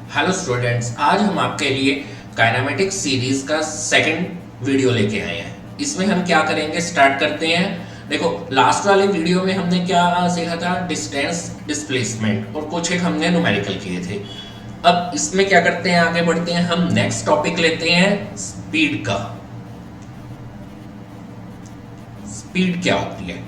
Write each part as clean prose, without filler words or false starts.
Hello students, आज हम आपके लिए काइनेमेटिक्स सीरीज का सेकंड वीडियो लेके आए हैं। इसमें हम क्या करेंगे, स्टार्ट करते हैं। देखो, लास्ट वाले वीडियो में हमने क्या सीखा था, डिस्टेंस, डिस्प्लेसमेंट और कुछ एक हमने न्यूमेरिकल किए थे। अब इसमें क्या करते हैं, आगे बढ़ते हैं। हम नेक्स्ट टॉपिक लेते हैं स्पीड का। स्पीड क्या होती है,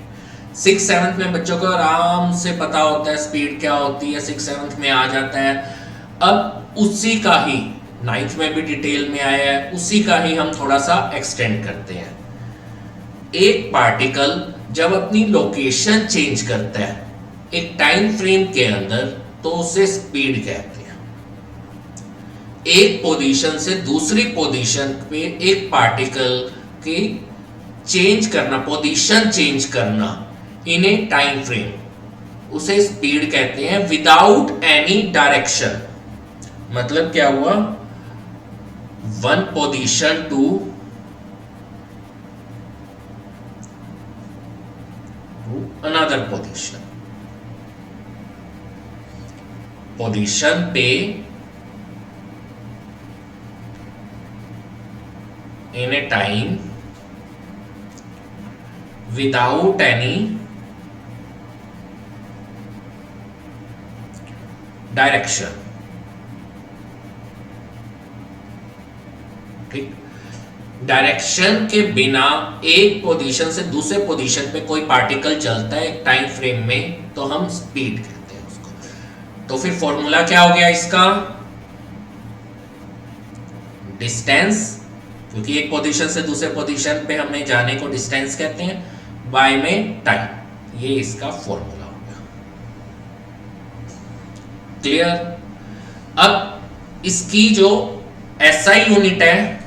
सिक्स सेवन्थ में बच्चों को आराम से पता होता है स्पीड क्या होती है, सिक्स सेवन्थ में आ जाता है। अब उसी का ही नाइन्थ में भी डिटेल में आया है, उसी का ही हम थोड़ा सा एक्सटेंड करते हैं। एक पार्टिकल जब अपनी लोकेशन चेंज करता है एक टाइम फ्रेम के अंदर, तो उसे स्पीड कहते हैं। एक पोजीशन से दूसरी पोजीशन पे एक पार्टिकल की चेंज करना, पोजीशन चेंज करना इन ए टाइम फ्रेम, उसे स्पीड कहते हैं विदाउट एनी डायरेक्शन। मतलब क्या हुआ, one position to another position, position पे in a time without any direction. ठीक, डायरेक्शन के बिना एक पोजीशन से दूसरे पोजीशन पे कोई पार्टिकल चलता है एक टाइम फ्रेम में, तो हम स्पीड कहते हैं उसको। तो फिर फॉर्मूला क्या हो गया इसका, डिस्टेंस, क्योंकि एक पोजीशन से दूसरे पोजीशन पे हमें जाने को डिस्टेंस कहते हैं, बाय में टाइम, ये इसका फॉर्मूला हो गया। क्लियर। अब इसकी जो एसआई यूनिट है,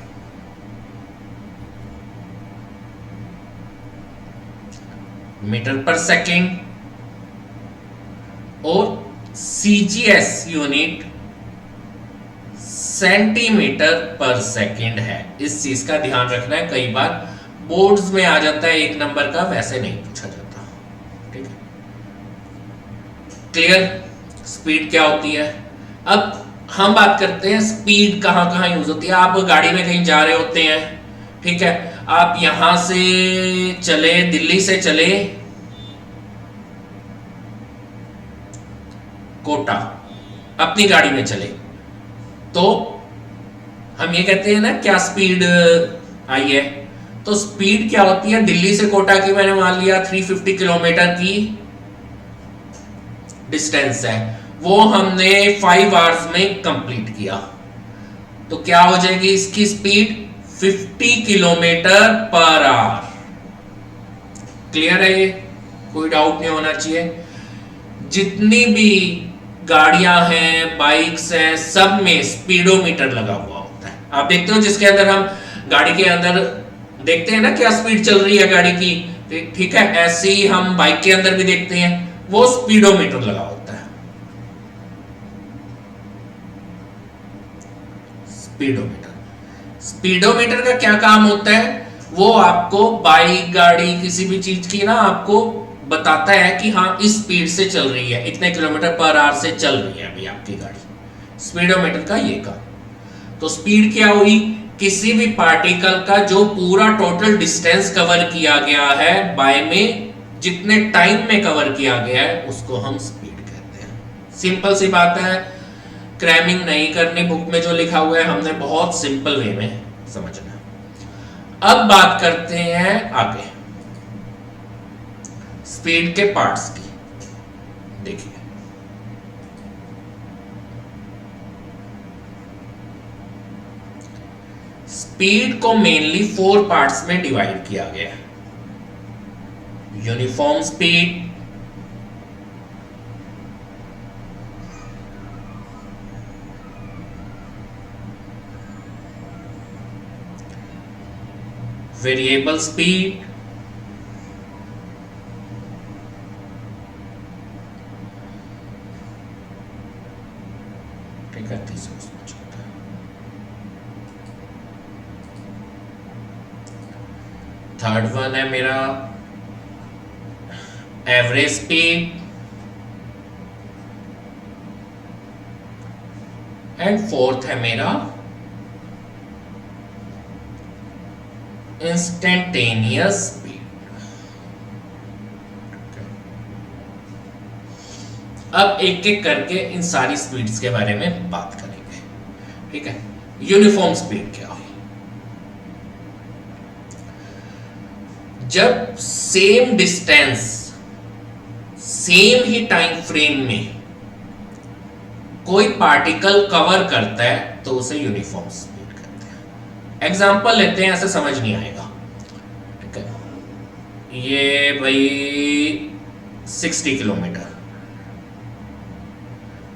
मीटर पर सेकेंड, और सीजीएस यूनिट सेंटीमीटर पर सेकेंड है। इस चीज का ध्यान रखना है, कई बार बोर्ड्स में आ जाता है एक नंबर का, वैसे नहीं पूछा जाता। ठीक है, क्लियर। स्पीड क्या होती है। अब हम बात करते हैं स्पीड कहां कहां यूज होती है। आप गाड़ी में कहीं जा रहे होते हैं, ठीक है, आप यहां से चले, दिल्ली से चले कोटा, अपनी गाड़ी में चले, तो हम ये कहते हैं ना क्या स्पीड आई है। तो स्पीड क्या होती है, दिल्ली से कोटा की मैंने मान लिया 350 किलोमीटर की डिस्टेंस है, वो हमने 5 आवर्स में कंप्लीट किया, तो क्या हो जाएगी इसकी speed 50 kilometre per our. Clear है, ये कोई डाउट नहीं होना चाहिए। जितनी भी गाड़ियां हैं, बाइक्स हैं, सब में स्पीडोमीटर लगा हुआ होता है। आप देखते हो जिसके अंदर हम गाड़ी के अंदर देखते हैं ना क्या स्पीड चल रही है गाड़ी की, ठीक है, ऐसे ही हम बाइक के अंदर भी देखते हैं, वो स्पीडोमीटर लगा होता है। स्पीडोमीटर का क्या काम होता है, वो आपको बाइक, गाड़ी, किसी भी चीज की ना आपको बताता है कि हाँ इस स्पीड से चल रही है, इतने किलोमीटर पर आवर से चल रही है अभी आपकी गाड़ी। स्पीडोमीटर का ये काम। तो स्पीड क्या हुई, किसी भी पार्टिकल का जो पूरा टोटल डिस्टेंस कवर किया गया है बाय में, जितने टाइम में कवर किया गया है, उसको हम स्पीड कहते हैं। सिंपल सी बात है, क्रैमिंग नहीं करनी, बुक में जो लिखा हुआ है हमने बहुत सिंपल वे में समझना। अब बात करते हैं आगे स्पीड के पार्ट्स की। देखिए, स्पीड को मेनली 4 पार्ट्स में डिवाइड किया गया है। Uniform speed, variable speed, third one है मेरा एवरेज स्पीड, एंड फोर्थ है मेरा इंस्टेंटेनियस स्पीड। अब एक एक करके इन सारी स्पीड्स के बारे में बात करेंगे, ठीक है। यूनिफॉर्म स्पीड क्या हुई? जब सेम डिस्टेंस सेम ही टाइम फ्रेम में कोई पार्टिकल कवर करता है तो उसे यूनिफॉर्म स्पीड कहते हैं। एग्जांपल लेते हैं, ऐसे समझ नहीं आएगा, ठीक है। ये भाई 60 किलोमीटर,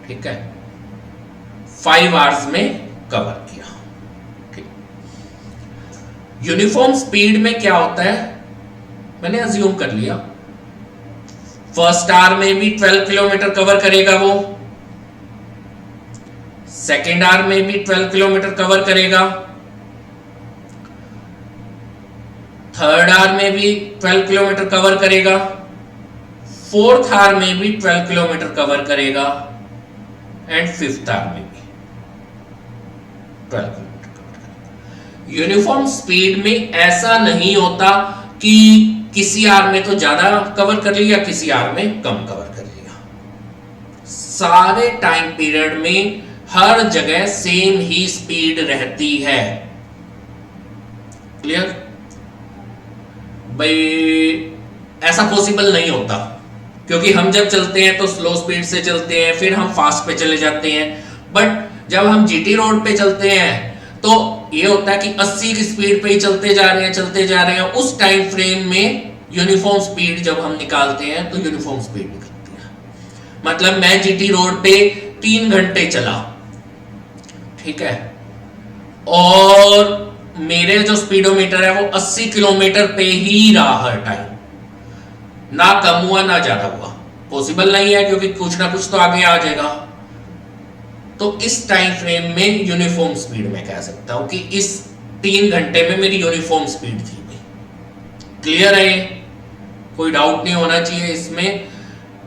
ठीक है, 5 आवर्स में कवर किया, ठीक। यूनिफॉर्म स्पीड में क्या होता है, मैंने अज्यूम कर लिया फर्स्ट आवर में भी 12 किलोमीटर कवर करेगा वो, सेकेंड आवर में भी 12 किलोमीटर कवर करेगा, थर्ड आवर में भी 12 किलोमीटर कवर करेगा, फोर्थ आवर में भी 12 किलोमीटर कवर करेगा, एंड फिफ्थ आवर में भी 12 किलोमीटर कवर करेगा। यूनिफॉर्म स्पीड में ऐसा नहीं होता कि किसी आवर में तो ज्यादा कवर कर लिया, किसी आवर में कम कवर कर लिया। सारे टाइम पीरियड में हर जगह सेम ही स्पीड रहती है। क्लियर भाई? ऐसा पॉसिबल नहीं होता, क्योंकि हम जब चलते हैं तो स्लो स्पीड से चलते हैं, फिर हम फास्ट पे चले जाते हैं। बट जब हम जीटी रोड पे चलते हैं तो ये होता है कि 80 की स्पीड पे ही चलते जा रहे हैं। उस टाइम फ्रेम में यूनिफॉर्म स्पीड जब हम निकालते हैं तो यूनिफॉर्म स्पीड निकलती है। मतलब मैं जीटी रोड पे 3 घंटे चला, ठीक है, और मेरे जो स्पीडोमीटर है वो 80 किलोमीटर पे ही रहा हर टाइम, ना कम हुआ ना ज्यादा हुआ। पॉसिबल नहीं है, क्योंकि कुछ ना कुछ तो आगे आ जाएगा। तो इस टाइम फ्रेम में यूनिफॉर्म स्पीड में कह सकता हूं कि इस 3 घंटे में मेरी यूनिफॉर्म स्पीड थी भाई। क्लियर है? कोई डाउट नहीं होना चाहिए इसमें।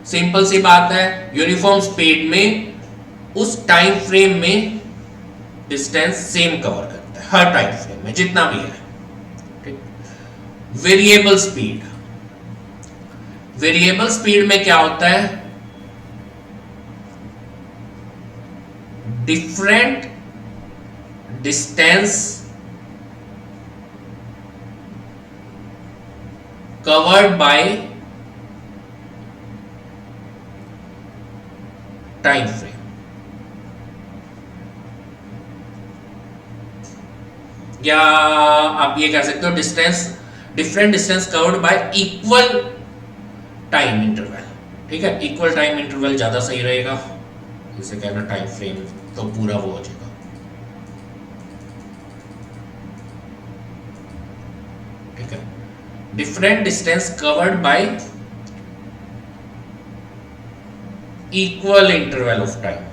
सिंपल सी बात है, यूनिफॉर्म स्पीड में उस टाइम फ्रेम में डिस्टेंस सेम कवर करता है हर टाइम फ्रेम में जितना भी है, ठीक। वेरिएबल स्पीड, वेरिएबल स्पीड में क्या होता है, different distance covered by time frame. या आप ये कह सकते हो different distance covered y equal time interval, ठीक है। इक्वल टाइम इंटरवल ज्यादा सही रहेगा, इसे कहना टाइम फ्रेम तो पूरा वो हो जाएगा। ठीक है, different distance covered y equal interval of time.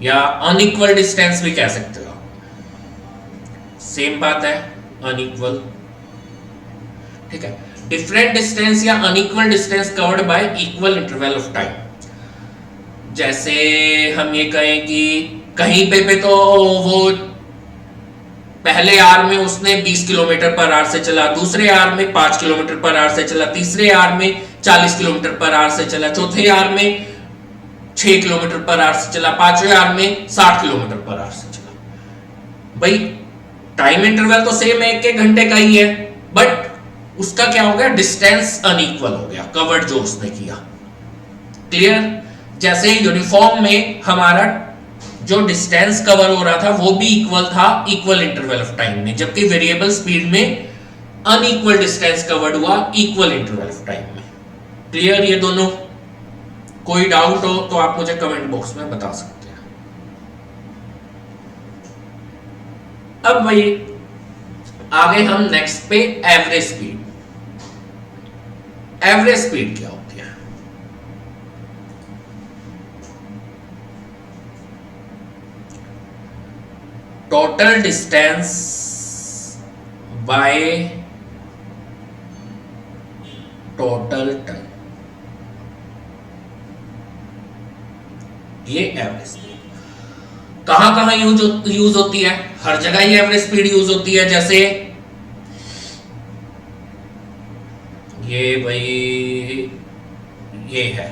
या अनइक्वल डिस्टेंस भी कह सकते हो, सेम बात है, अनइक्वल, ठीक है। डिफरेंट डिस्टेंस या unequal distance covered y equal interval of time. जैसे हम ये कहें कि कहीं पे तो वो पहले आर में उसने 20 किलोमीटर पर आवर से चला, दूसरे आर में 5 किलोमीटर पर आवर से चला, तीसरे आर में 40 किलोमीटर पर आवर से चला, चौथे आर में 6 किलोमीटर पर आवर से चला, पांचवें आर में 60 किलोमीटर पर आवर से चला। भाई टाइम इंटरवल तो सेम है, 1 घंटे का ही है, बट उसका क्या हो गया, डिस्टेंस अनइक्वल हो गया, कवर्ड जो उसने किया। क्लियर? जैसे यूनिफॉर्म में हमारा जो डिस्टेंस कवर हो रहा था वो भी इक्वल था, इक्वल इंटरवल ऑफ टाइम में, जबकि वेरिएबल स्पीड में अनइक्वल डिस्टेंस कवर्ड हुआ इक्वल इंटरवल ऑफ टाइम में। क्लियर ये दोनों? कोई डाउट हो तो आप मुझे कमेंट बॉक्स में बता सकते हैं। अब भाई आगे हम नेक्स्ट पे एवरेज स्पीड। एवरेज स्पीड क्या होती है? Total distance by total time, ये एवरेज स्पीड कहां कहां यूज होती है? हर जगह ही एवरेज स्पीड यूज होती है। जैसे ये भाई ये है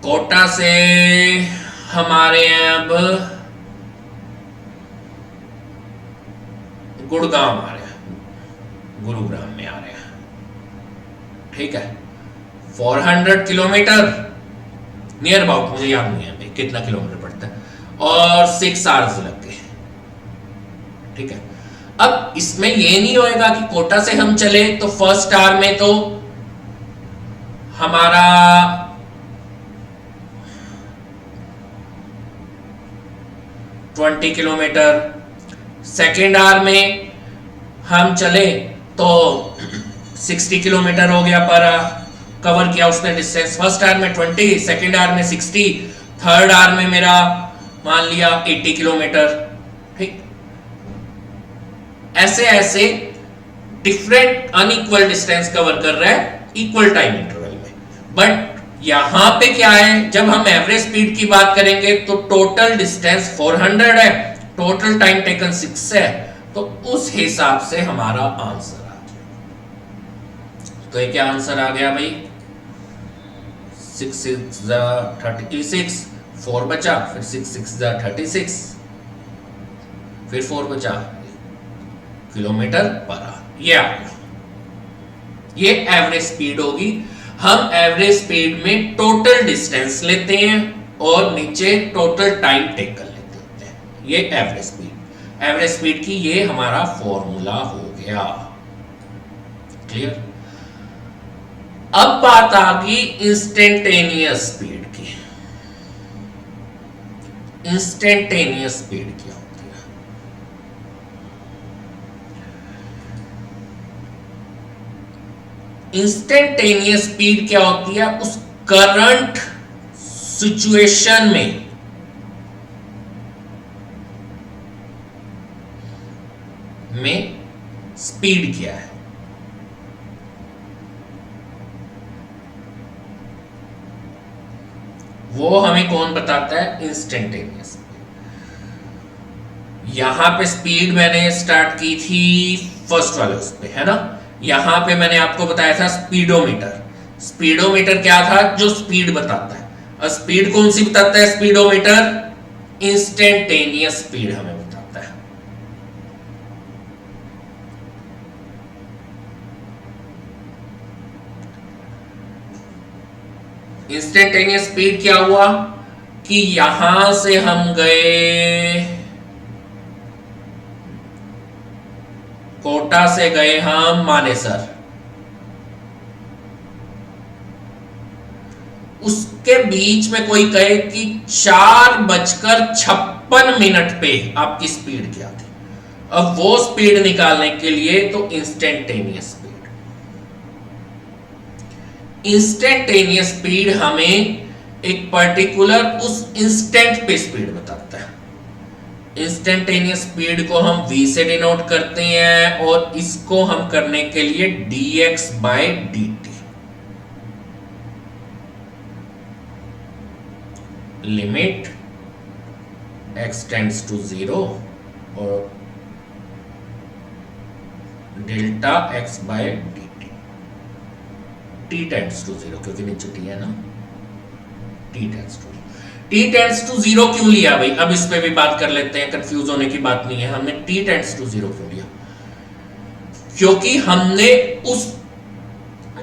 कोटा से हमारे अब गुड़गांव आ रहे हैं, गुरुग्राम में आ रहे हैं, ठीक है। 400 किलोमीटर नियर अबाउट, मुझे याद नहीं है भाई कितना किलोमीटर पड़ता है, और 6 आवर्स लग गए, ठीक है। अब इसमें ये नहीं होएगा कि कोटा से हम चले तो फर्स्ट आवर में तो हमारा ट्वेंटी किलोमीटर, सेकेंड आवर में हम चले तो 60 किलोमीटर हो गया पर कवर किया उसने डिस्टेंस। फर्स्ट आवर में 20, सेकेंड आवर में 60, थर्ड आवर में मेरा मान लिया 80 किलोमीटर, ठीक। ऐसे ऐसे डिफरेंट अनइक्वल डिस्टेंस कवर कर रहा है इक्वल टाइम इंटरवल में। बट यहां पे क्या है, जब हम एवरेज स्पीड की बात करेंगे तो टोटल डिस्टेंस 400 है, टोटल टाइम टेकन 6 है, तो उस हिसाब से हमारा आंसर आ गया। तो ये क्या आंसर आ गया भाई? 6 6 36, 4 बचा, फिर 6 6 36, फिर 4 बचा, किलोमीटर पर आवर। ये आ गया, ये एवरेज स्पीड होगी। हम एवरेज स्पीड में टोटल डिस्टेंस लेते हैं और नीचे टोटल टाइम टेकन लेते होते हैं। ये एवरेज स्पीड, एवरेज स्पीड की ये हमारा फॉर्मूला हो गया। क्लियर? अब बात आ गई इंस्टेंटेनियस स्पीड की। इंस्टेंटेनियस स्पीड क्या होती है? इंस्टेंटेनियस स्पीड क्या होती है? उस करंट सिचुएशन में स्पीड क्या है? वो हमें कौन बताता है? इंस्टेंटेनियस। यहां पे स्पीड मैंने स्टार्ट की थी फर्स्ट वाले उस पे, है ना। यहां पे मैंने आपको बताया था स्पीडोमीटर। स्पीडोमीटर क्या था? जो स्पीड बताता है। और स्पीड कौन सी बताता है स्पीडोमीटर? इंस्टेंटेनियस स्पीड हमें बताता है। इंस्टेंटेनियस स्पीड क्या हुआ कि यहां से हम गए, कोटा से गए हम मानेसर, उसके बीच में कोई कहे कि 4:56 पे आपकी स्पीड क्या थी। अब वो स्पीड निकालने के लिए तो इंस्टेंटेनियस स्पीड, इंस्टेंटेनियस स्पीड हमें एक पर्टिकुलर उस इंस्टेंट पे स्पीड बताता है। इंस्टेंटेनियस स्पीड को हम v से डिनोट करते हैं और इसको हम करने के लिए dx/dt, limit x tends to 0 और delta x/dt, t tends to 0 क्योंकि नीचे t है ना, t टेंड्स टू 0 क्यों लिया भाई? अब इस पे भी बात कर लेते हैं, कंफ्यूज होने की बात नहीं है। हमने t टेंड्स टू 0 क्यों लिया? क्योंकि हमने उस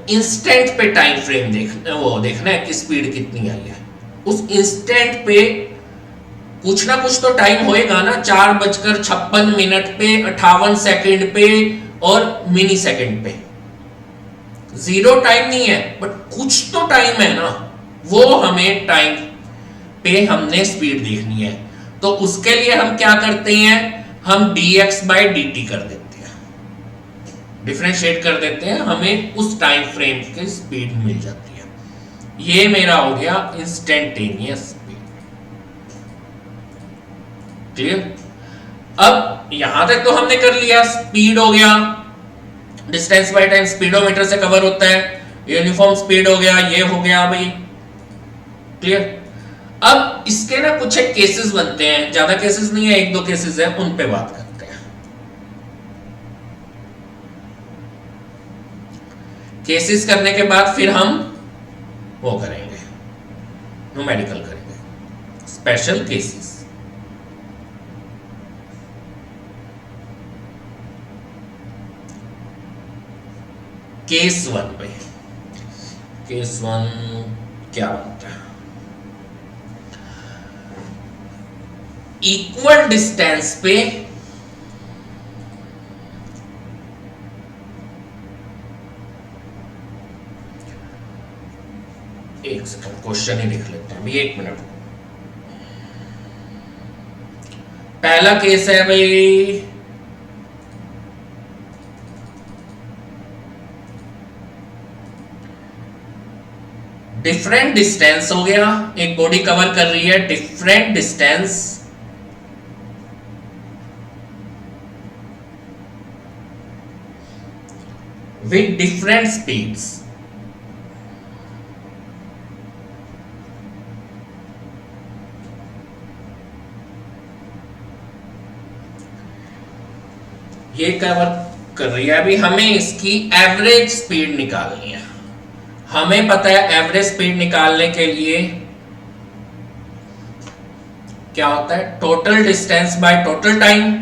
इंस्टेंट पे टाइम फ्रेम देखना है कि स्पीड कितनी आई है। उस इंस्टेंट पे कुछ ना कुछ तो टाइम होएगा ना, 4:56 पे, 58 सेकंड पे और मिनी सेकंड पे। जीरो टाइम नहीं है बट कुछ तो टाइम है ना, वो हमें टाइम पे हमने स्पीड देखनी है। तो उसके लिए हम क्या करते हैं? हम dx/dt कर देते हैं, डिफरेंशिएट कर देते हैं, हमें उस टाइम फ्रेम की स्पीड मिल जाती है। ये मेरा हो गया इंस्टेंटेनियस स्पीड। क्लियर? अब यहां तक तो हमने कर लिया, स्पीड हो गया, डिस्टेंस बाय टाइम स्पीडोमीटर से कवर होता है, यूनिफॉर्म स्पीड हो गया, ये हो गया भाई, क्लियर। अब इसके ना कुछ एक केसेस बनते हैं, ज्यादा केसेस नहीं है, एक दो केसेस है, उन पे बात करते हैं। केसेस करने के बाद फिर हम वो करेंगे, न्यूमेरिकल करेंगे, स्पेशल केसेस। केस 1 पे, केस 1 क्या बनता है? इक्वल डिस्टेंस पे एक सेकंड क्वेश्चन ही लिख लेते हैं अभी, 1 मिनट। पहला केस है भाई, डिफरेंट डिस्टेंस हो गया, एक बॉडी कवर कर रही है different distance with different speeds. ये कवर कर रही है, अभी हमें इसकी एवरेज स्पीड निकालनी है। हमें पता है एवरेज स्पीड निकालने के लिए क्या होता है, total distance by total time.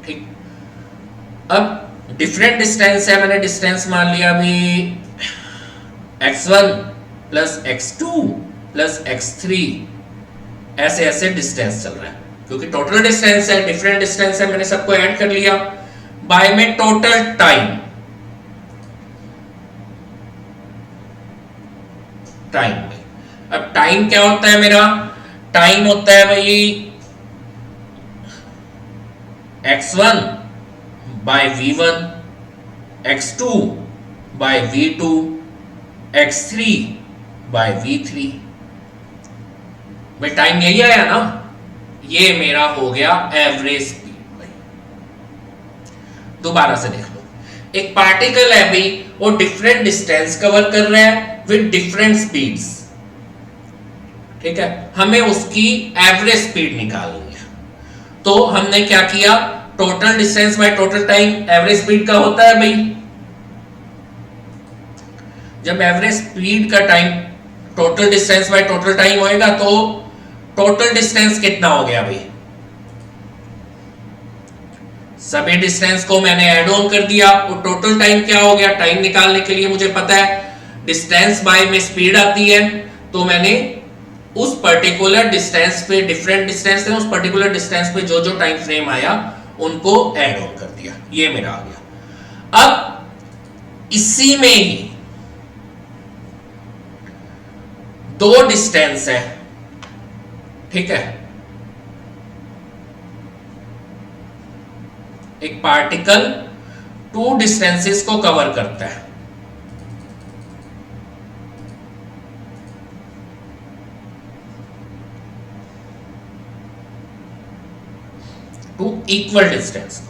ठीक, अब डिफरेंट डिस्टेंस है, मैंने डिस्टेंस मान लिया अभी x1 plus x2 plus x3, ऐसे ऐसे डिस्टेंस चल रहा है, क्योंकि टोटल डिस्टेंस है, डिफरेंट डिस्टेंस है, मैंने सबको ऐड कर लिया। बाय में टोटल टाइम, टाइम में, अब टाइम क्या होता है मेरा, टाइम होता है भाई x1 by v1, x2 by v2, x3 by v3। भाई टाइम यही आया ना, ये मेरा हो गया एवरेज स्पीड। भाई दोबारा से देख लो, एक पार्टिकल है भाई, वो डिफरेंट डिस्टेंस कवर कर रहा है विद डिफरेंट स्पीड्स, ठीक है, हमें उसकी एवरेज स्पीड निकालनी है। तो हमने क्या किया, total distance by total time, average speed का होता है भाई, जब एवरेज स्पीड का time total distance by total time होएगा, तो टोटल डिस्टेंस कितना हो गया भाई, सभी डिस्टेंस को मैंने ऐड ऑन कर दिया, और टोटल टाइम क्या हो गया, टाइम निकालने के लिए मुझे पता है डिस्टेंस बाय में स्पीड आती है, तो मैंने उस पर्टिकुलर डिस्टेंस पे, डिफरेंट डिस्टेंस है, उस पर्टिकुलर डिस्टेंस पे जो जो टाइम फ्रेम आया उनको ऐड ऑन कर दिया, ये मेरा आ गया। अब इसी में ही दो डिस्टेंस है, ठीक है, एक पार्टिकल टू डिस्टेंसेस को कवर करता है, टू इक्वल डिस्टेंस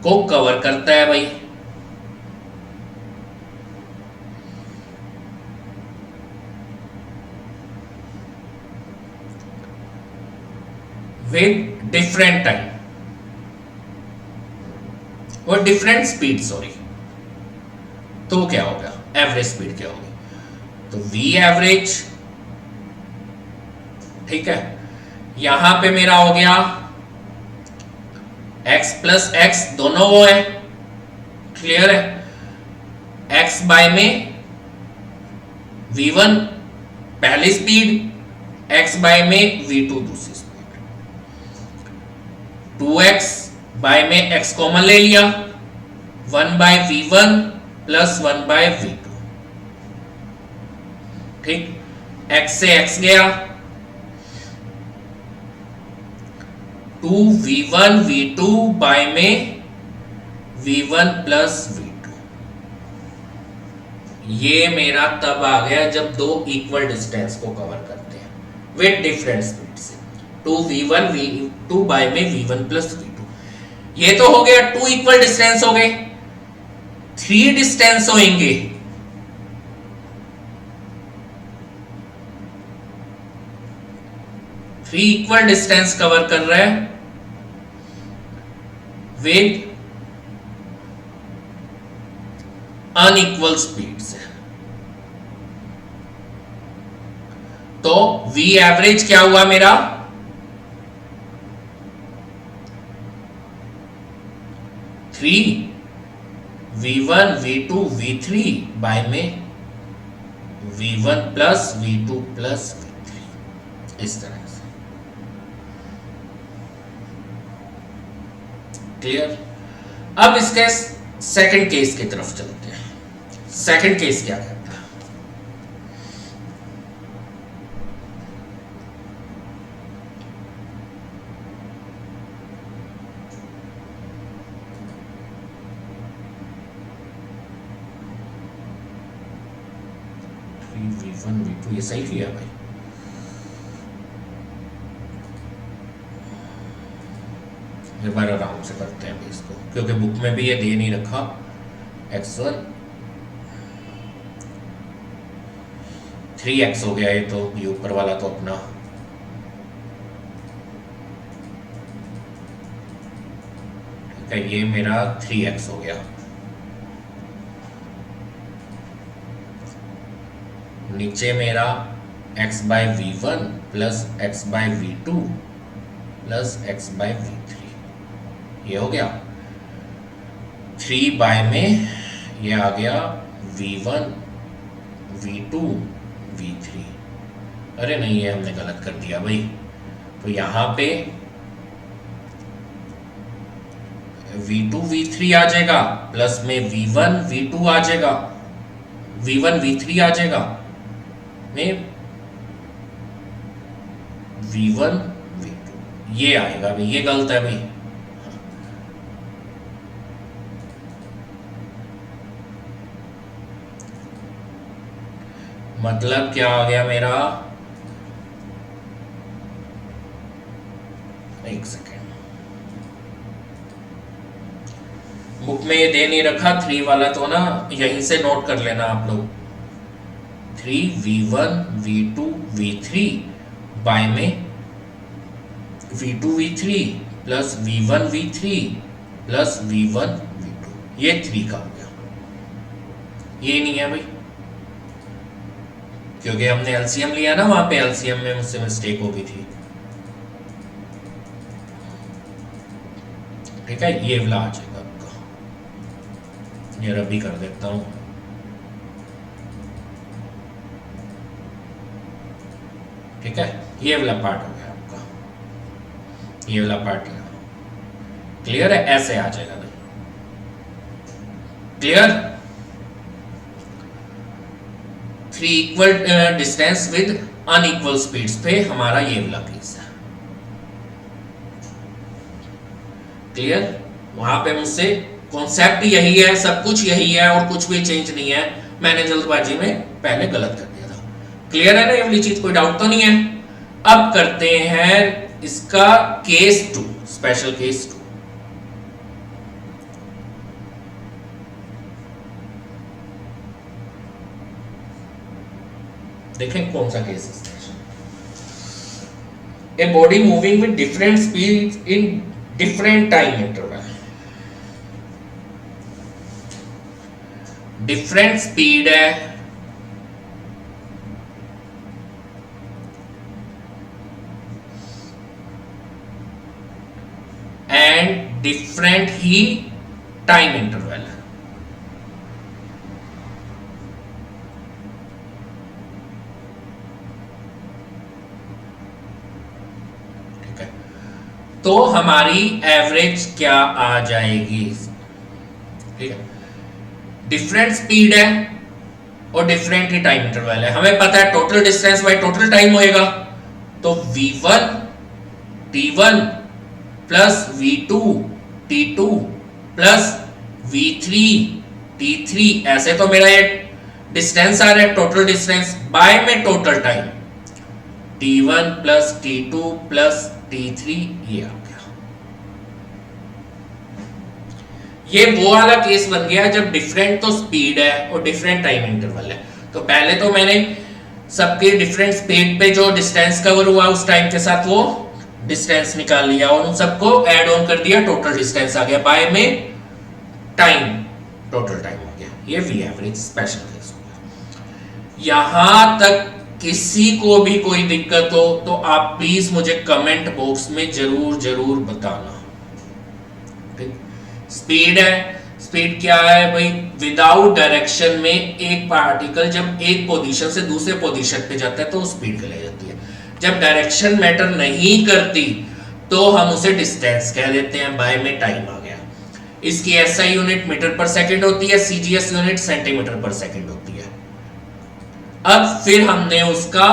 को कवर करता है भाई। विद डिफरेंट टाइम और डिफरेंट स्पीड, सॉरी, तो क्या होगा, एवरेज स्पीड क्या होगी, तो v एवरेज, ठीक है, यहां पे मेरा हो गया x प्लस एक्स, दोनों वो है, क्लियर है, x बाय में v1 पहली स्पीड, x बाय में v2 दूसरी स्पीड, 2x बाय में x कॉमन ले लिया, 1 bye v1 plus 1 bye v2, ठीक, x से x गया, 2v1 v2 बाय में v1 प्लस v2। ये मेरा तब आ गया जब दो इक्वल डिस्टेंस को कवर करते हैं विद डिफरेंट स्पीड से। 2v1 v2 बाय में v1 प्लस v2। ये तो हो गया 2 इक्वल डिस्टेंस हो गए। 3 डिस्टेंस होंगे। थ्री इक्वल डिस्टेंस कवर कर रहा है विद अनइक्वल स्पीड से। तो v एवरेज क्या हुआ मेरा? 3 v1 v2 v3 बाय में v1 plus v2 plus v3 इस तरह से। क्लियर? अब इसके सेकंड केस की तरफ चलते हैं। सेकंड केस क्या कहता है? v1 v2 ये सही किया भाई। एक बार आराम से करते हैं इसको, क्योंकि बुक में भी ये दे नहीं रखा। x1 3x हो गया, ये तो ये ऊपर वाला तो अपना ठीक है, ये मेरा 3x हो गया। नीचे मेरा x by v1 plus x by v2 plus x by v3 ये हो गया। 3 बाय में ये आ गया v1 v2 v3। अरे नहीं, ये हमने गलत कर दिया भाई। तो यहां पे v2 v3 आ जाएगा, प्लस में v1 v2 आ जाएगा, v1 v3 आ जाएगा, में v1 v2 ये आएगा भाई। ये गलत है भाई। मतलब क्या आ गया मेरा? एक सेकेंड, बुक में ये दे नहीं रखा 3 वाला, तो ना यहीं से नोट कर लेना आप लोग। 3 v1 v2 v3 बाय में v2 v3 plus v1 v3 plus v1 v2 ये 3 का हो गया। ये नहीं है भाई, क्योंकि हमने एलसीएम लिया ना, वहां पे एलसीएम में मुझसे मिस्टेक हो गई थी। ठीक है, ये वाला आ जाएगा आपका। ये रबी कर देता हूं। ठीक है, ये वाला पार्ट हो गया आपका। ये वाला पार्ट क्लियर है? ऐसे आ जाएगा भाई। Clear? 3 equal distance with unequal speeds पे हमारा ये वाला केस है। क्लियर? वहां पे मुझसे कॉन्सेप्ट यही है, सब कुछ यही है और कुछ भी चेंज नहीं है। मैंने जल्दबाजी में पहले गलत कर दिया था। क्लियर है ना? ये वाली चीज कोई डाउट तो नहीं है। अब करते हैं इसका केस 2, स्पेशल केस 2। देखें कौन सा केस है। A body moving with different speed in different time interval. Different speed है एंड डिफरेंट ही टाइम इंटरवल है। तो हमारी एवरेज क्या आ जाएगी? ठीक है, डिफरेंट स्पीड है और डिफरेंट ही टाइम इंटरवल है। हमें पता है total distance by total time होएगा। तो v1 t1 plus V2 T2 plus V3 T3, ऐसे तो मेरा ये डिस्टेंस आ रहा है, टोटल डिस्टेंस बाय में total time T1 plus T2 plus T3, ये आ गया। ये वो वाला केस बन गया जब डिफरेंट तो स्पीड है और डिफरेंट टाइम इंटरवल है। तो पहले तो मैंने सबके डिफरेंट स्पीड पे जो डिस्टेंस कवर हुआ उस टाइम के साथ वो डिस्टेंस निकाल लिया और उन सबको ऐड ऑन कर दिया, टोटल डिस्टेंस आ गया, बाय में टाइम टोटल टाइम हो गया। ये वी एवरेज स्पेशल केस हो गया। यहां तक किसी को भी कोई दिक्कत हो तो आप प्लीज मुझे कमेंट बॉक्स में जरूर जरूर बताना। ठीक, स्पीड है, स्पीड क्या है भाई, विदाउट डायरेक्शन में एक पार्टिकल जब एक पोजीशन से दूसरे पोजीशन पे जाता है तो स्पीड चली जाती है। जब डायरेक्शन मैटर नहीं करती तो हम उसे डिस्टेंस कह देते हैं, बाय में टाइम आ गया। इसकी SI unit metre per second होती है, सीजीएस यूनिट सेंटीमीटर पर सेकंड होती है। अब फिर हमने उसका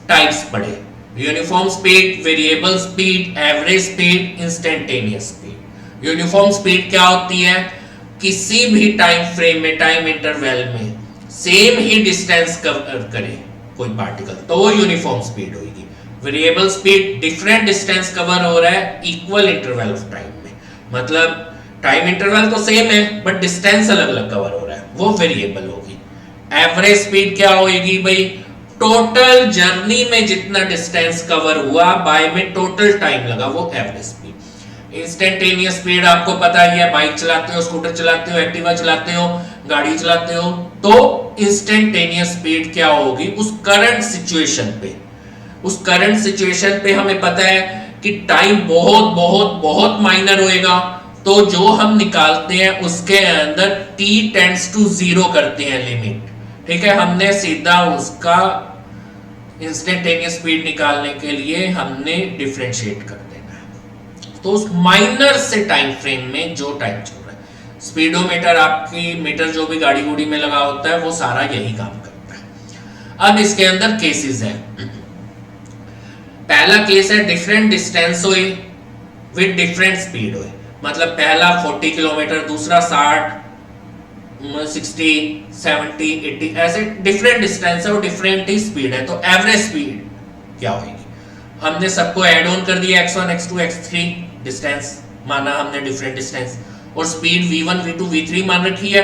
टाइप्स पढ़े, uniform speed, variable speed, average speed, instantaneous speed. Uniform speed क्या होती है, किसी भी टाइम फ्रेम में, टाइम इंटरवल में सेम ही डिस्टेंस कवर करे कोई पार्टिकल तो वो यूनिफॉर्म स्पीड होगी। Variable speed, different distance cover हो रहा है इक्वल इंटरवल ऑफ टाइम में, मतलब टाइम इंटरवल तो सेम है बट डिस्टेंस अलग अलग कवर हो रहा है, वो वेरिएबल होगी। एवरेज स्पीड क्या होगी भाई, टोटल जर्नी में जितना डिस्टेंस कवर हुआ बाय में टोटल टाइम लगा, वो एवरेज स्पीड। इंस्टेंटेनियस स्पीड आपको पता ही है, बाइक चलाते हो, स्कूटर चलाते हो, एक्टिवा चलाते हो, गाड़ी चलाते हो, तो इंस्टेंटेनियस स्पीड क्या होगी उस करंट सिचुएशन पे। उस करंट सिचुएशन पे हमें पता है कि टाइम बहुत बहुत बहुत माइनर होएगा, तो जो हम निकालते हैं उसके अंदर t टेंड्स टू 0 करते हैं लिमिट। ठीक है, हमने सीधा उसका इंस्टेंटेनियस स्पीड निकालने के लिए हमने डिफरेंशिएट कर देना है। तो उस माइनर से टाइम फ्रेम में जो टाइम चल रहा है, स्पीडोमीटर आपकी मीटर जो भी गाड़ी गुड़ी में लगा होता है वो सारा यही काम करता है। अब इसके अंदर केसेस है। पहला केस है डिफरेंट डिस्टेंस हुए विद डिफरेंट स्पीड हुए, मतलब पहला 40 किलोमीटर, दूसरा 60, 60, 70, 80, ऐसे डिफरेंट डिस्टेंस है और डिफरेंट ही स्पीड है। तो एवरेज स्पीड क्या होगी, हमने सबको ऐड ऑन कर दिया, x1, x2, x3 डिस्टेंस माना हमने डिफरेंट डिस्टेंस, और स्पीड v1, v2, v3 मान रखी है।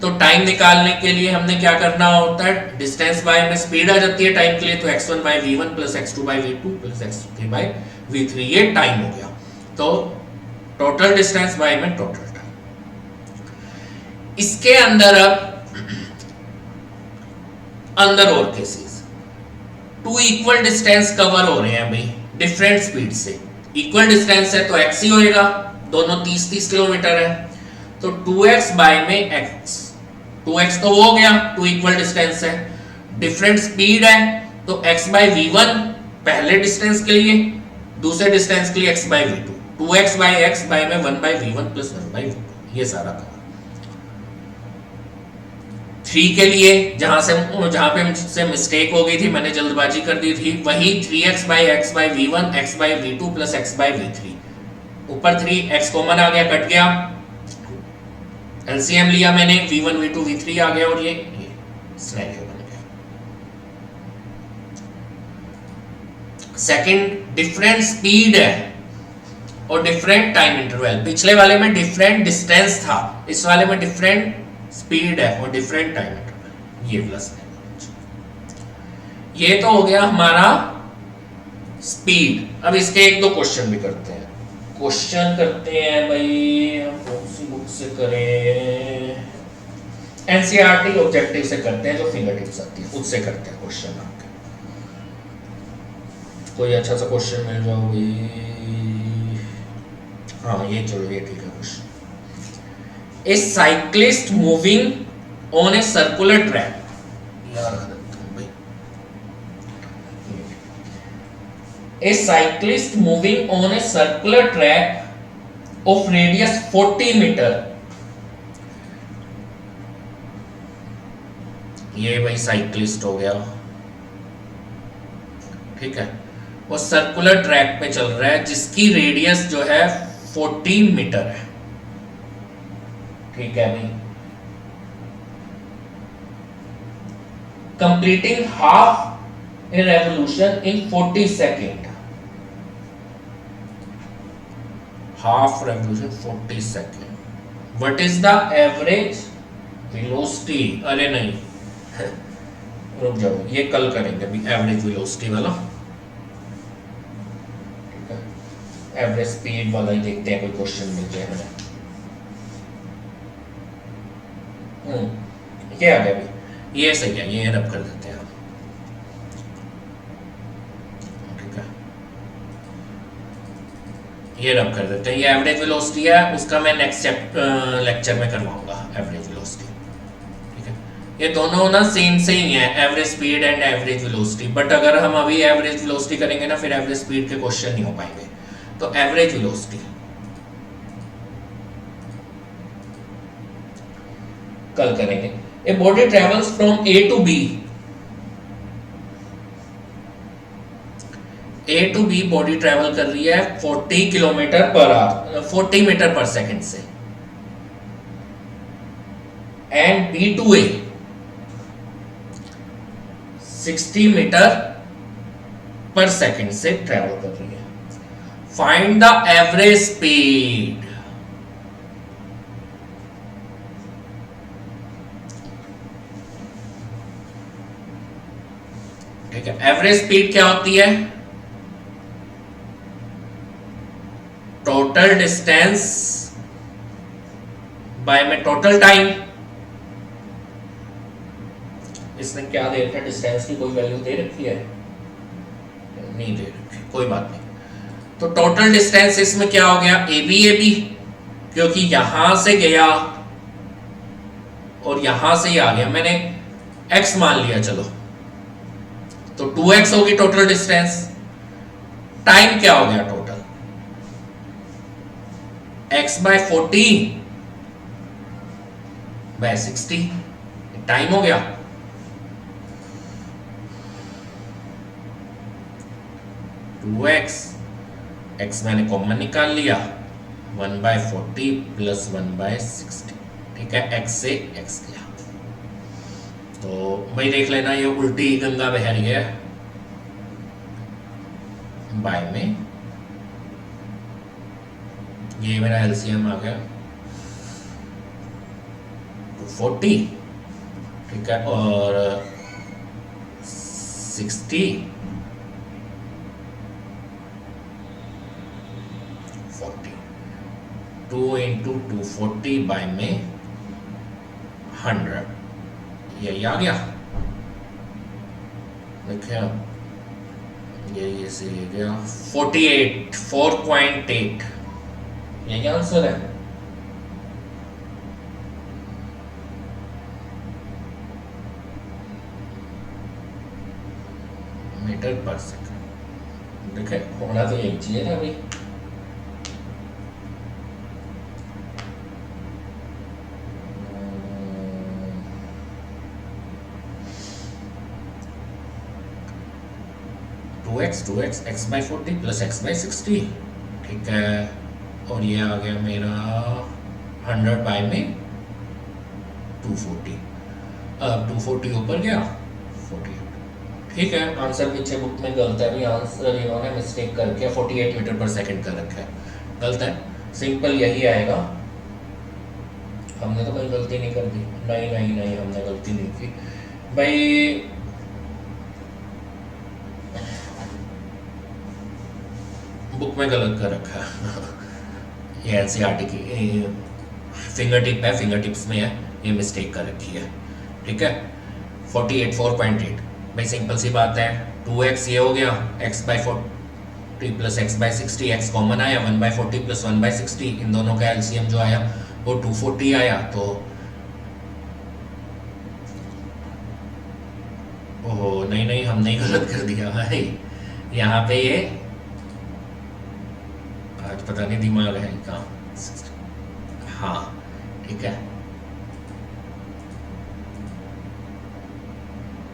तो टाइम निकालने के लिए हमने क्या करना होता है, डिस्टेंस बाय में स्पीड आ जाती है टाइम के लिए, तो x1 by v1 plus x2 by v2 plus x3 by v3, ये टाइम हो गया। तो टोटल डिस्टेंस बाय में टोटल टाइम। इसके अंदर अब अंदर और cases, two equal distance cover हो रहे हैं भाई डिफरेंट स्पीड से। इक्वल डिस्टेंस है तो x ही होएगा, दोनों 30-30 किलोमीटर है, तो 2x बाय में x, 2x तो वो हो गया, टू इक्वल डिस्टेंस है। डिफरेंट स्पीड है तो x बाय v1 पहले डिस्टेंस के लिए, दूसरे डिस्टेंस के लिए x by v2, 2x by x by में 1 bye v1 plus 1 bye v2, ये सारा कवर। 3 के लिए जहां पे मुझसे मिस्टेक हो गई थी, मैंने जल्दबाजी कर दी थी, वही 3x by x by v1, x by v2 plus x by v3, ऊपर 3 x कॉमन आ गया, कट गया, एलसीएम लिया मैंने, v1, v2, v3 आ गया और ये सिनेरियो बन गया। सेकंड, डिफरेंट स्पीड है और डिफरेंट टाइम इंटरवल। पिछले वाले में डिफरेंट डिस्टेंस था, इस वाले में डिफरेंट स्पीड है और डिफरेंट टाइम इंटरवल, ये प्लस है। ये तो हो गया हमारा स्पीड। अब इसके एक दो क्वेश्चन भी करते हैं। क्वेश्चन करते हैं भाई, हम कौन सी बुक से करें, एनसीईआरटी ऑब्जेक्टिव से करते हैं, जो फिंगर टिप्स आती है उससे करते हैं क्वेश्चन। आपके कोई अच्छा सा क्वेश्चन मिल जाओ भाई। हाँ ये चलो, ये ठीक है question. A cyclist moving on a circular track, a cyclist moving on a circular track of radius 40 metre, ये भाई साइक्लिस्ट हो गया, ठीक है, वो सर्कुलर ट्रैक पे चल रहा है जिसकी रेडियस जो है 40 मीटर है। ठीक है भाई, completing half A revolution in 40 second, half revolution 40 second. What is the average velocity? अरे नहीं रुक जाओ, ये कल करेंगे अभी एवरेज वेलोसिटी वाला। एवरेज स्पीड वाला ही देखते हैं, कोई क्वेश्चन मिल जाए हमें। ये आ गया भाई, ये सही है, ये रब कर देते हैं हम। ठीक है, ये रब कर देते हैं। ये एवरेज वेलोसिटी है, उसका मैं नेक्स्ट लेक्चर में करवाऊंगा एवरेज वेलोसिटी। ठीक है, ये दोनों ना सेम से ही है, average speed and average velocity. But अगर हम अभी एवरेज वेलोसिटी करेंगे ना, फिर एवरेज स्पीड के क्वेश्चन नहीं हो पाएंगे। तो एवरेज वेलोसिटी कल करेंगे। A body travels from A to B, A to B body travel कर रही है 40 kilometre per hour, 40 metre per second से, and B to A 60 metre per second से ट्रेवल कर रही है। Find the average speed. ठीक है, एवरेज स्पीड क्या होती है? टोटल डिस्टेंस बाय में टोटल टाइम। इसने क्या दे रखा है? डिस्टेंस की कोई वैल्यू दे रखी है? नहीं दे रखी, कोई बात नहीं। तो टोटल डिस्टेंस इसमें क्या हो गया? ए बी, क्योंकि यहां से गया और यहां से ही आ गया। मैंने x मान लिया, चलो तो 2x होगी टोटल डिस्टेंस। टाइम क्या हो गया total? x by 40 by 60 time हो गया। x मैंने कॉमन निकाल लिया, 1/40 प्लस 1/60। ठीक है, x से x गया। तो भाई देख लेना, ये उल्टी गंगा बह रही है। बाय में ये मेरा एलसीएम आ गया 240। ठीक है, और 60 40, 2 × 240 बाय में 100, यही आ गया। देखिए ये से गया 48, 4.8, यही आंसर है। Metre per second. देखिए होना तो यही चाहिए ना भाई। Two x x by 40 plus x by 60। ठीक है, और ये आ गया मेरा 100 बाय में 240। अब 240 ऊपर गया 48। ठीक है, आंसर पीछे बुक में गलत है भी, आंसर इन्होंने मिस्टेक करके 48 मीटर पर सेकंड कर रखा है, गलत है। सिंपल यही आएगा। हमने तो कोई गलती नहीं कर दी। नहीं नहीं नहीं, हमने गलती नहीं की भाई। बुक में गलत कर रखा है। ये एनसीईआरटी की फिंगर टिप है, फिंगर टिप्स में है, ये मिस्टेक कर रखी है। ठीक है, 48, 4.8 भाई सिंपल सी बात है। 2x ये हो गया, x by 40 plus x by 60, x common आया, 1/40 प्लस 1/60, इन दोनों का एलसीएम जो आया वो 240 आया। तो ओहो नहीं नहीं, हमने ही गलत कर दिया भाई। यहाँ पे ये आज पता नहीं दिमाग है कहाँ। हाँ ठीक है,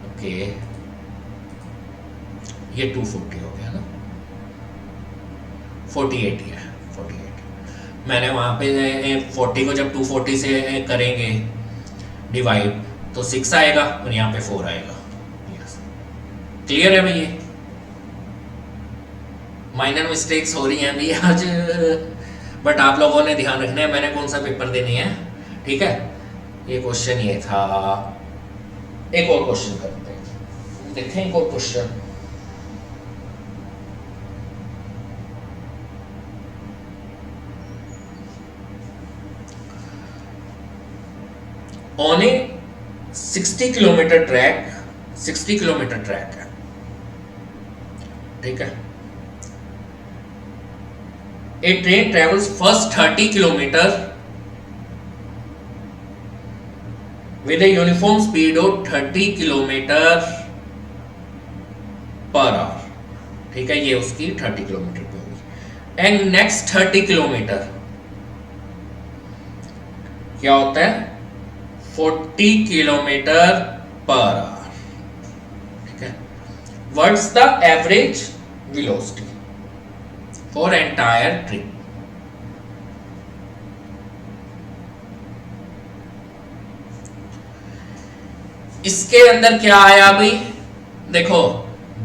ओके, ये 240 हो गया ना। 48 ही है, 48। मैंने वहाँ पे 40 को जब 240 से करेंगे डिवाइड तो 6 आएगा और यहाँ पे 4 आएगा। क्लियर है भैया? माइनर मिस्टेक्स हो रही हैं अभी आज, बट आप लोगों ने ध्यान रखना है मैंने कौन सा पेपर देनी है, ठीक है। ये क्वेश्चन ये था। एक और क्वेश्चन करते हैं, देखें एक और question. On A 60 kilometre track, 60 kilometre track है, ठीक है। A train travels first 30 kilometer with a uniform speed of 30 kilometer per hour, ठीक है। ये उसकी 30 किलोमीटर पे होगी। एंड नेक्स्ट 30 किलोमीटर क्या होता है? 40 किलोमीटर पर आवर, ठीक है। What's the average velocity for entire trip? इसके अंदर क्या आया भाई? देखो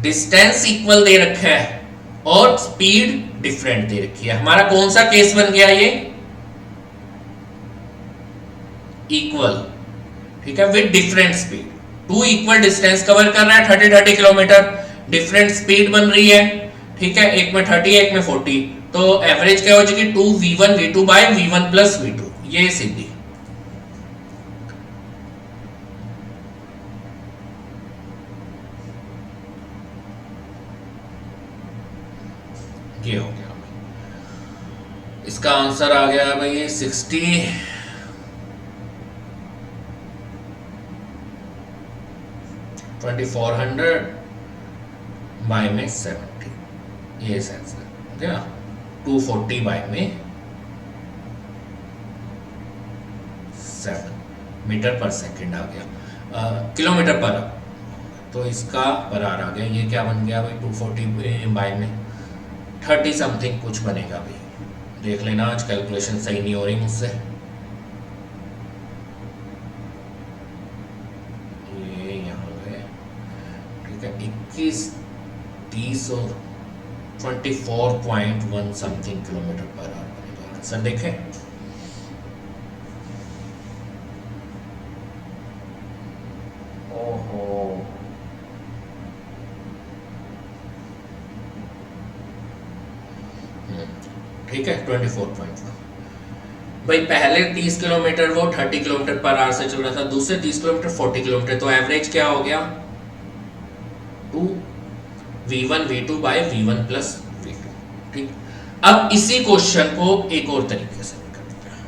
डिस्टेंस इक्वल दे रखा है और स्पीड डिफरेंट दे रखी है। हमारा कौन सा केस बन गया? ये इक्वल, ठीक है, with different speed. Two equal distance cover कर रहा है 30 किलोमीटर, डिफरेंट स्पीड बन रही है, ठीक है। एक में 30 एक में 40, तो एवरेज क्या हो जाएगी? 2v1 v2 bye v1 plus v2, ये सीधी। ये हो गया, इसका आंसर आ गया भाई 60 2400 बाय में 70, ये आंसर हो गया। 240 बाय में 7 मीटर पर सेकंड आ गया, किलोमीटर पर, तो इसका पर आर आ गया। ये क्या बन गया भाई? 240 बाय में 30 समथिंग कुछ बनेगा भाई। देख लेना आज कैलकुलेशन सही नहीं हो रही मुझसे। ये यहाँ पे ठीक है 21 30 और 24.1 समथिंग किलोमीटर पर आवर बनेगा आंसर। देखें ओहो, ठीक है 24.1। भाई पहले 30 किलोमीटर वो 30 किलोमीटर पर आवर से चल रहा था, दूसरे 30 किलोमीटर 40 किलोमीटर, तो एवरेज क्या हो गया? 2v1 v2 bye v1 plus v2, ठीक। अब इसी क्वेश्चन को एक और तरीके से करते हैं,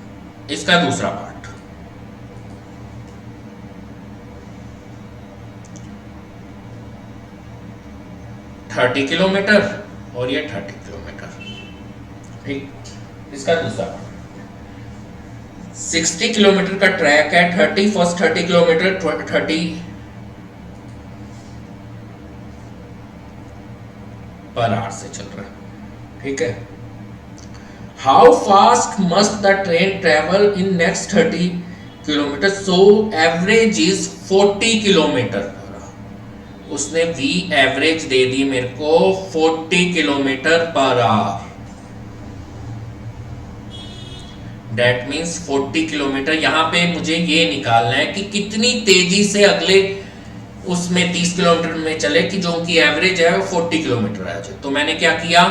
इसका दूसरा पार्ट। थर्टी किलोमीटर और ये 30 किलोमीटर, ठीक। इसका दूसरा 60 किलोमीटर का ट्रैक है, 30 फर्स्ट 30 किलोमीटर 30 पर आवर से चल रहा है, ठीक है। How fast must the train travel in next 30 kilometre, so average is 40 kilometre. उसने v एवरेज दे दी मेरे को 40 kilometre per our. That means 40 kilometre. यहां पे मुझे ये निकालना है कि कितनी तेजी से अगले उसमें 30 किलोमीटर में चले कि जो उनकी एवरेज है वो 40 किलोमीटर आ जाए। तो मैंने क्या किया,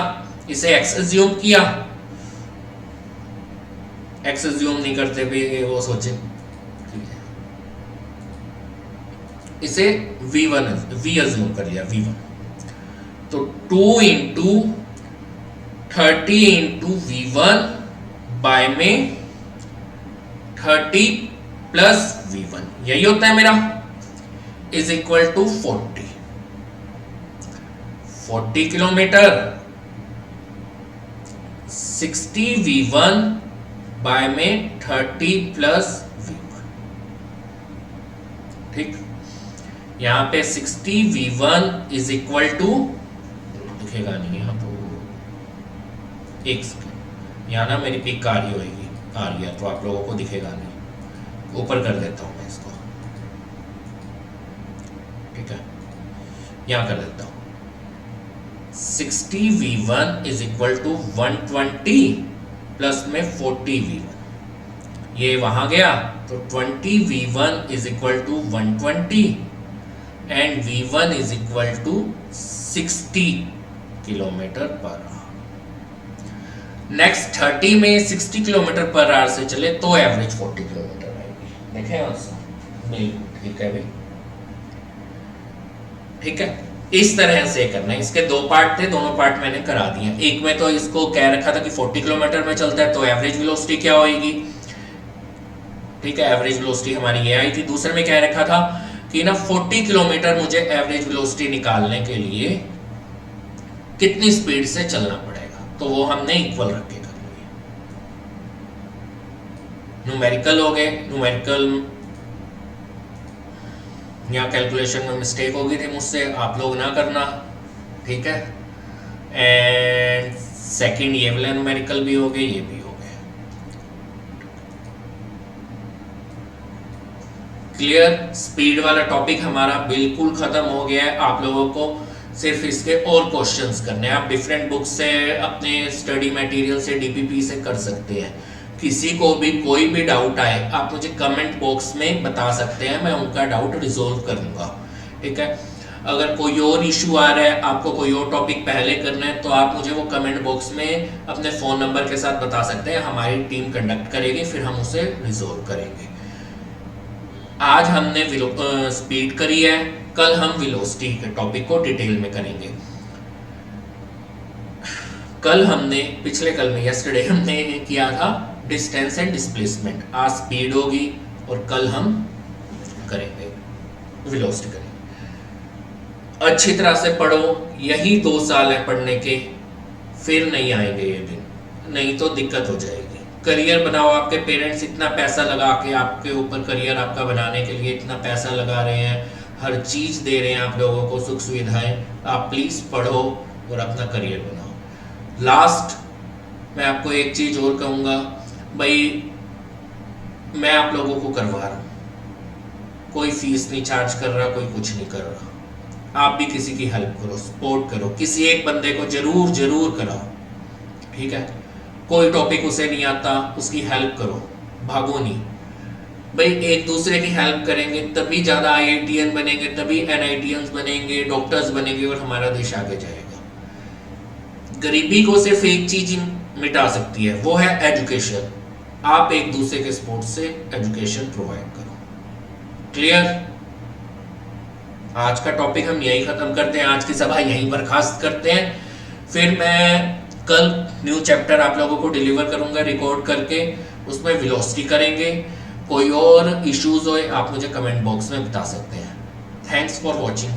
इसे एक्स एज्यूम किया। एक्स एज्यूम नहीं करते भी वो सोचे, इसे v1 v एज्यूम कर लिया v1। तो 2 इंटू 30 इंटू v1 बाय में 30 प्लस v1, यही होता है मेरा, is equal to 40 kilometre 60 v1 by में 30 प्लस v1, ठीक। यहां पे 60 v1 इज इक्वल टू, दिखेगा नहीं यहां तो 1 सेकेंड, यहाँ ना मेरी पिक आ रही है तो आप लोगों को दिखेगा नहीं, ऊपर कर देता हूँ मैं इसको, ठीक है, यहाँ कर देता हूँ। 60v1 is equal to 120 plus में 40v1, ये वहां गया तो 20v1 is equal to 120 and v1 is equal to 60 kilometre per hour. Next 30 में 60 किलोमीटर पर आवर से चले तो एवरेज 40 किलोमीटर आएगी। देखें आंसर, बिल्कुल ठीक है भाई, ठीक है। इस तरह से करना है। इसके 2 पार्ट थे, दोनों पार्ट मैंने करा दिए। एक में तो इसको कह रखा था कि 40 किलोमीटर में चलता है तो एवरेज वेलोसिटी क्या होगी, ठीक है, एवरेज वेलोसिटी हमारी ये आई थी। दूसरे में कह रखा था कि ना 40 किलोमीटर मुझे एवरेज वेलोसिटी निकालने के लिए कितनी स्पीड से चलना पड़ेगा, तो वो हमने इक्वल रख के कर लिया। न्यूमेरिकल हो गए, न्यूमेरिकल यहाँ कैलकुलेशन में मिस्टेक हो गई थी मुझसे, आप लोग ना करना, ठीक है। एंड सेकंड ये वाला न्यूमेरिकल भी हो गए, ये भी हो गए। क्लियर, स्पीड वाला टॉपिक हमारा बिल्कुल खत्म हो गया है। आप लोगों को सिर्फ इसके और क्वेश्चंस करने हैं। आप डिफरेंट बुक से, अपने स्टडी मटेरियल से, डीपीपी से कर सकते हैं। किसी को भी कोई भी डाउट आए आप मुझे कमेंट बॉक्स में बता सकते हैं, मैं उनका डाउट रिजोल्व करूंगा, ठीक है। अगर कोई और इशू आ रहा है, आपको कोई और टॉपिक पहले करना है, तो आप मुझे वो कमेंट बॉक्स में अपने फ़ोन नंबर के साथ बता सकते हैं। हमारी टीम कंडक्ट करेगी, फिर हम उसे रिजोल्व करेंगे। आज हमने स्पीड करी है, कल हम वेलोसिटी के टॉपिक को डिटेल में करेंगे। कल हमने, पिछले कल में, यस्टरडे हमने किया था डिस्टेंस एंड डिस्प्लेसमेंट। आज स्पीड होगी और कल हम करेंगे वेलोसिटी करेंगे। अच्छी तरह से पढ़ो, यही 2 साल है पढ़ने के, फिर नहीं आएंगे ये दिन, नहीं तो दिक्कत हो जाएगी। करियर बनाओ, आपके पेरेंट्स इतना पैसा लगा के आपके ऊपर करियर आपका बनाने के लिए इतना पैसा लगा रहे हैं, हर चीज़ दे रहे हैं आप लोगों को, सुख सुविधाएं। आप प्लीज़ पढ़ो और अपना करियर बनाओ। लास्ट मैं आपको एक चीज़ और कहूँगा भाई, मैं आप लोगों को करवा रहा हूँ, कोई फीस नहीं चार्ज कर रहा, कोई कुछ नहीं कर रहा। आप भी किसी की हेल्प करो, सपोर्ट करो, किसी एक बंदे को जरूर जरूर कराओ, ठीक है। कोई टॉपिक उसे नहीं आता, उसकी हेल्प करो, भागो नहीं भाई। एक दूसरे की हेल्प करेंगे तभी ज़्यादा IITian बनेंगे, तभी NITians बनेंगे, डॉक्टर्स बनेंगे और हमारा देश आगे जाएगा। गरीबी को सिर्फ एक चीज मिटा सकती है, वो है एजुकेशन। आप एक दूसरे के सपोर्ट से एजुकेशन प्रोवाइड करो। क्लियर, आज का टॉपिक हम यही खत्म करते हैं, आज की सभा यहीं बर्खास्त करते हैं। फिर मैं कल न्यू चैप्टर आप लोगों को डिलीवर करूंगा रिकॉर्ड करके, उसमें वेलोसिटी करेंगे। कोई और इश्यूज हो आप मुझे कमेंट बॉक्स में बता सकते हैं। Thanks for watching.